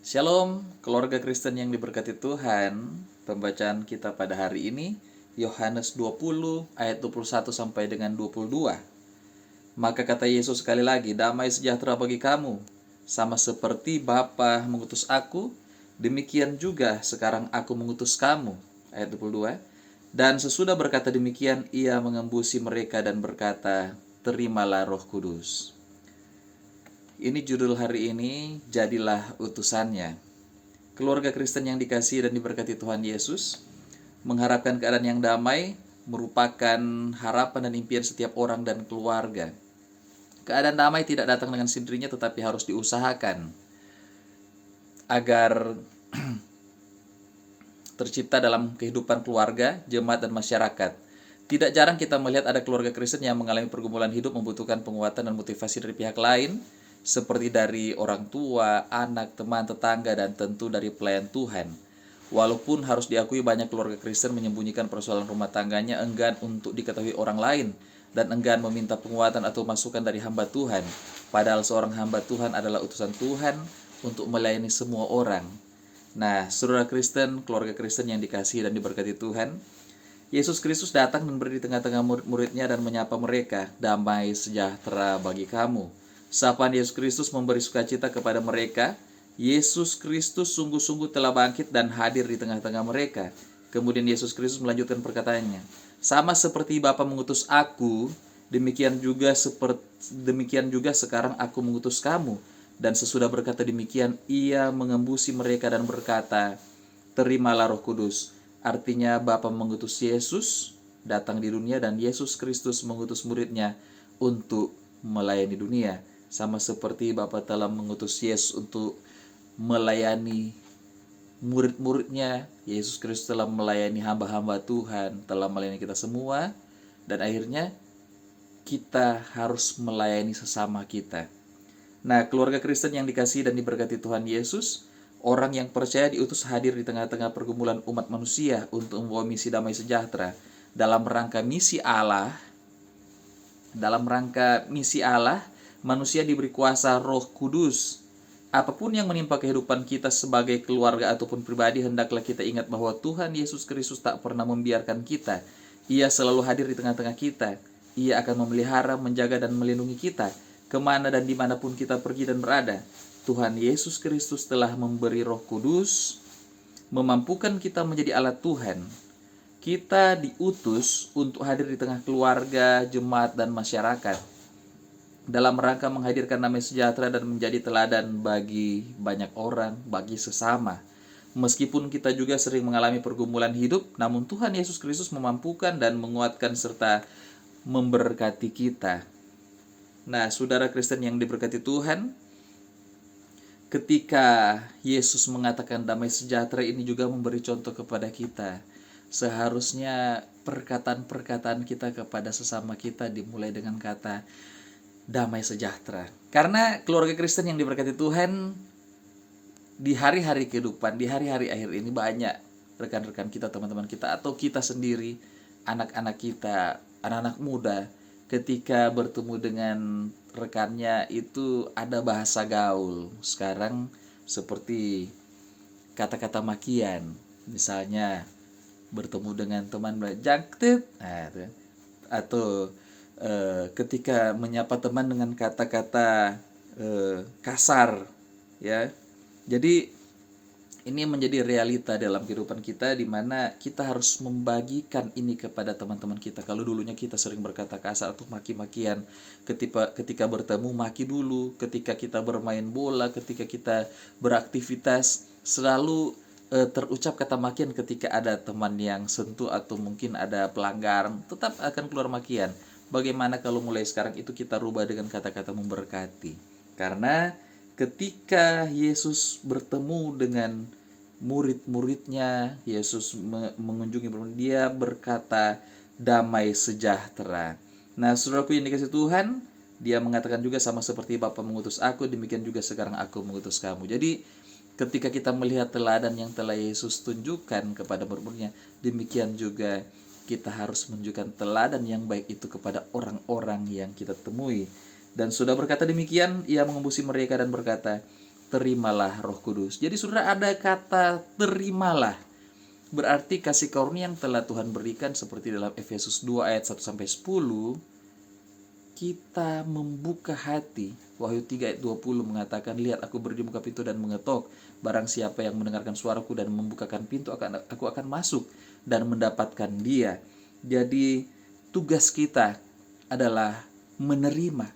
Shalom, keluarga Kristen yang diberkati Tuhan. Pembacaan kita pada hari ini Yohanes 20 ayat 21 sampai dengan 22. Maka kata Yesus sekali lagi, damai sejahtera bagi kamu. Sama seperti Bapa mengutus aku, demikian juga sekarang aku mengutus kamu. Ayat 22. Dan sesudah berkata demikian, ia mengembusi mereka dan berkata, terimalah Roh Kudus. Ini judul hari ini, jadilah utusannya. Keluarga Kristen yang dikasihi dan diberkati Tuhan Yesus, mengharapkan keadaan yang damai merupakan harapan dan impian setiap orang dan keluarga. Keadaan damai tidak datang dengan sendirinya, tetapi harus diusahakan agar tercipta dalam kehidupan keluarga, jemaat, dan masyarakat. Tidak jarang kita melihat ada keluarga Kristen yang mengalami pergumulan hidup membutuhkan penguatan dan motivasi dari pihak lain, seperti dari orang tua, anak, teman, tetangga, dan tentu dari pelayan Tuhan. Walaupun harus diakui banyak keluarga Kristen menyembunyikan persoalan rumah tangganya, enggan untuk diketahui orang lain, dan enggan meminta penguatan atau masukan dari hamba Tuhan. Padahal seorang hamba Tuhan adalah utusan Tuhan untuk melayani semua orang. Nah, saudara Kristen, keluarga Kristen yang dikasihi dan diberkati Tuhan, Yesus Kristus datang dan berdiri di tengah-tengah murid-muridnya dan menyapa mereka, damai sejahtera bagi kamu. Sapaan Yesus Kristus memberi sukacita kepada mereka. Yesus Kristus sungguh-sungguh telah bangkit dan hadir di tengah-tengah mereka. Kemudian Yesus Kristus melanjutkan perkataannya, sama seperti Bapa mengutus aku, demikian juga sekarang aku mengutus kamu. Dan sesudah berkata demikian, ia mengembusi mereka dan berkata, terimalah Roh Kudus. Artinya Bapa mengutus Yesus datang di dunia dan Yesus Kristus mengutus muridnya untuk melayani dunia. Sama seperti Bapa telah mengutus Yesus untuk melayani murid-muridnya, Yesus Kristus telah melayani hamba-hamba Tuhan, telah melayani kita semua, dan akhirnya kita harus melayani sesama kita. Nah, keluarga Kristen yang dikasihi dan diberkati Tuhan Yesus, orang yang percaya diutus hadir di tengah-tengah pergumulan umat manusia untuk membawa misi damai sejahtera dalam rangka misi Allah. Manusia diberi kuasa Roh Kudus. Apapun yang menimpa kehidupan kita sebagai keluarga ataupun pribadi, hendaklah kita ingat bahwa Tuhan Yesus Kristus tak pernah membiarkan kita. Ia selalu hadir di tengah-tengah kita. Ia akan memelihara, menjaga, dan melindungi kita kemana dan dimanapun kita pergi dan berada. Tuhan Yesus Kristus telah memberi Roh Kudus, memampukan kita menjadi alat Tuhan. Kita diutus untuk hadir di tengah keluarga, jemaat, dan masyarakat dalam rangka menghadirkan damai sejahtera dan menjadi teladan bagi banyak orang, bagi sesama. Meskipun kita juga sering mengalami pergumulan hidup, namun Tuhan Yesus Kristus memampukan dan menguatkan serta memberkati kita. Nah, saudara Kristen yang diberkati Tuhan, ketika Yesus mengatakan damai sejahtera, ini juga memberi contoh kepada kita. Seharusnya perkataan-perkataan kita kepada sesama kita dimulai dengan kata damai sejahtera. Karena keluarga Kristen yang diberkati Tuhan, di hari-hari kehidupan, di hari-hari akhir ini banyak rekan-rekan kita, teman-teman kita, atau kita sendiri, anak-anak kita, anak-anak muda, ketika bertemu dengan rekannya itu ada bahasa gaul. Sekarang seperti kata-kata makian, misalnya bertemu dengan teman jangkep, atau ketika menyapa teman dengan kata-kata kasar, ya. Jadi ini menjadi realita dalam kehidupan kita, di mana kita harus membagikan ini kepada teman-teman kita. Kalau dulunya kita sering berkata kasar atau maki-makian, ketika bertemu maki dulu, ketika kita bermain bola, ketika kita beraktivitas, selalu terucap kata makian. Ketika ada teman yang sentuh atau mungkin ada pelanggaran, tetap akan keluar makian. Bagaimana kalau mulai sekarang itu kita rubah dengan kata-kata memberkati? Karena ketika Yesus bertemu dengan murid-muridnya, Yesus mengunjungi dia berkata damai sejahtera. Nah, saudaraku yang dikasihi Tuhan, dia mengatakan juga sama seperti Bapa mengutus aku, demikian juga sekarang aku mengutus kamu. Jadi ketika kita melihat teladan yang telah Yesus tunjukkan kepada murid-muridnya, demikian juga kita harus menunjukkan teladan yang baik itu kepada orang-orang yang kita temui. Dan sudah berkata demikian, ia mengembusi mereka dan berkata, terimalah Roh Kudus. Jadi saudara, ada kata terimalah. Berarti kasih karunia yang telah Tuhan berikan seperti dalam Efesus 2 ayat 1 sampai 10, kita membuka hati. Wahyu 3 ayat 20 mengatakan, lihat aku berdiri di muka pintu dan mengetok. Barang siapa yang mendengarkan suaraku dan membukakan pintu, aku akan masuk dan mendapatkan dia. Jadi tugas kita adalah menerima.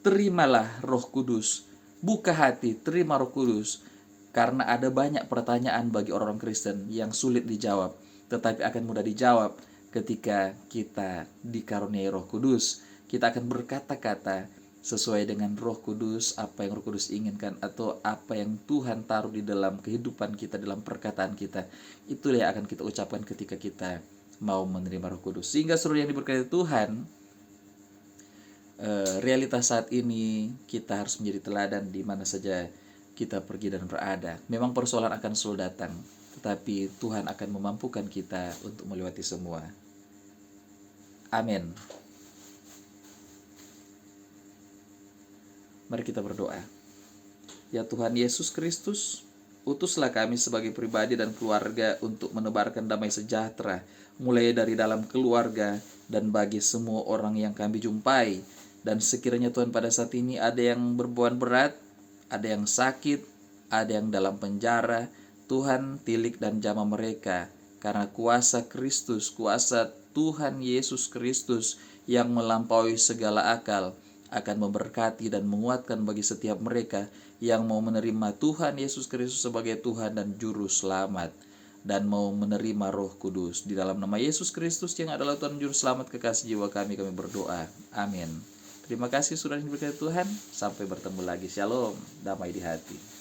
Terimalah Roh Kudus. Buka hati, terima Roh Kudus. Karena ada banyak pertanyaan bagi orang-orang Kristen yang sulit dijawab, tetapi akan mudah dijawab ketika kita dikaruniai Roh Kudus. Kita akan berkata-kata sesuai dengan Roh Kudus, apa yang Roh Kudus inginkan, atau apa yang Tuhan taruh di dalam kehidupan kita, dalam perkataan kita. Itulah yang akan kita ucapkan ketika kita mau menerima Roh Kudus. Sehingga seluruh yang diberkati Tuhan, realitas saat ini kita harus menjadi teladan di mana saja kita pergi dan berada. Memang persoalan akan selalu datang, tetapi Tuhan akan memampukan kita untuk melewati semua. Amin. Mari kita berdoa. Ya Tuhan Yesus Kristus, utuslah kami sebagai pribadi dan keluarga untuk menebarkan damai sejahtera, mulai dari dalam keluarga dan bagi semua orang yang kami jumpai. Dan sekiranya Tuhan pada saat ini ada yang berbeban berat, ada yang sakit, ada yang dalam penjara, Tuhan tilik dan jamah mereka, karena kuasa Kristus, kuasa Tuhan Yesus Kristus yang melampaui segala akal akan memberkati dan menguatkan bagi setiap mereka yang mau menerima Tuhan Yesus Kristus sebagai Tuhan dan Juru Selamat, dan mau menerima Roh Kudus. Di dalam nama Yesus Kristus yang adalah Tuhan Juru Selamat kekasih jiwa kami berdoa. Amin. Terima kasih sudah diberkati Tuhan. Sampai bertemu lagi. Shalom. Damai di hati.